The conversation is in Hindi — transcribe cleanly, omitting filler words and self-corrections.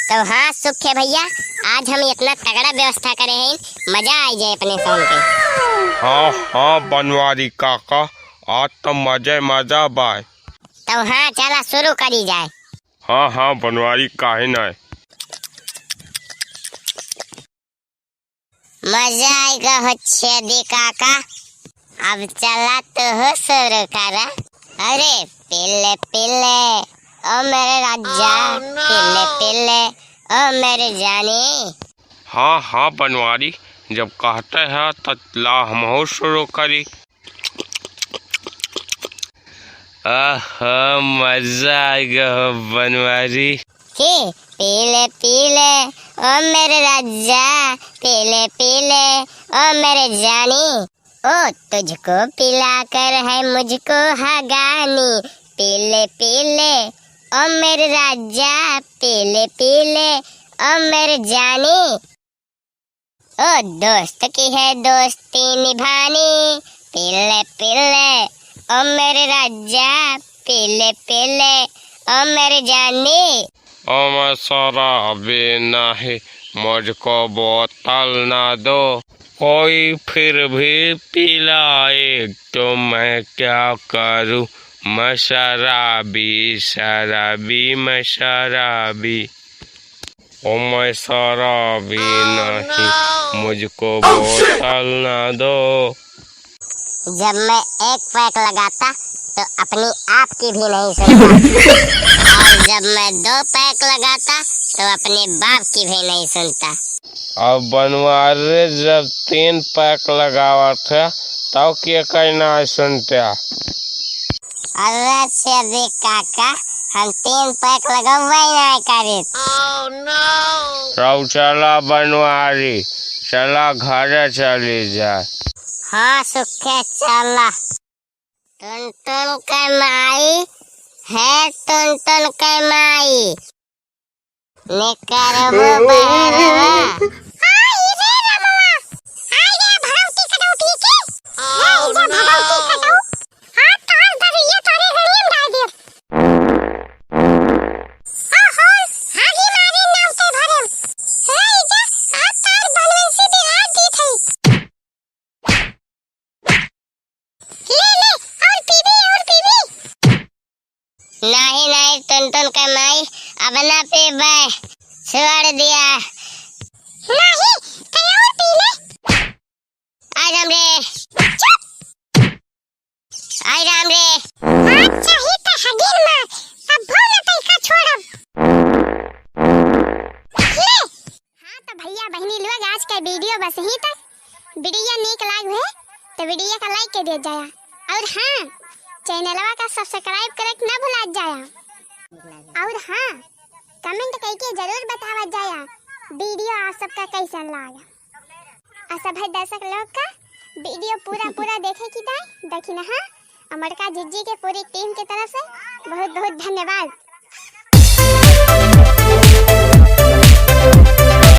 तो हाँ सुख है भैया, आज हम इतना तगड़ा व्यवस्था करे हैं, मजा आ जाए अपने सॉन्ग पे। हाँ हाँ बनवारी काका, आज तो मजा बाय। तो हाँ चला शुरू करी जाए। हाँ हाँ बनवारी काहे ना, मजा आएगा होच्छे दी काका। अब चला तो हो शुरू करा। अरे पिल्ले पिल्ले ओ मेरे राजा, पिल्ले पिल्ले ओ मेरे जानी। हाँ हाँ बनवारी, जब कहते हैं तो ला हम शुरू करी। मजा आएगा बनवारी। के पीले पीले ओ मेरे राजा, पीले पीले ओ मेरे जानी। ओ तुझको पिलाकर है मुझको हगानी, पीले पीले ओ मेरे राजा, पीले पीले ओ मेरे जानी। ओ दोस्त की है दोस्ती निभानी, पीले पीले ओ मेरे राजा, पीले पीले ओ मेरे जानी। ओ मैं शराबी नहीं, मुझको बोतल ना दो, कोई फिर भी पिलाए तो मैं क्या करूं, मैं शराबी शराबी मैं शराबी। ओ मैं शराबी नहीं, मुझको बोतल ना दो। जब मैं एक पैक लगाता तो अपनी आप की भी नहीं सुनता, और जब मैं 2 पैक लगाता तो अपने बाप की भी नहीं सुनता। अब बनवारी जब 3 पैक लगावा था तब क्या कहना सुनते। अरे शेरी काका, हम 3 पैक लगवा नहीं करे। तो चला बनवारी, चला घर चली जाए। हाँ सुखे चला। टुन टुन के माई है, टुन टुन के माई निकरबो बहरवा। नहीं नहीं टुनटुन का माई, अब ना पीबे, छोड़ दिया। नहीं तो और पी ले। आई राम रे, चुप। आई राम रे। अच्छा ही तो हगिन मार, अब भोला तई का छोड़ब। ले। हाँ तो भैया बहनी लोग, आज का वीडियो बस ही तक। वीडियो नीक लाग है तो वीडियो का लाइक कर दिया जाया, और हाँ चैनलवा का सब्सक्राइब करे ना भुला जाया, और हाँ कमेंट करके जरूर बतावा जाया वीडियो आप सबका कैसा लगा। और सब दर्शक लोग का वीडियो पूरा देखे की देखी ना। हाँ अमरका जिज्जी के पूरी टीम की तरफ से बहुत बहुत धन्यवाद।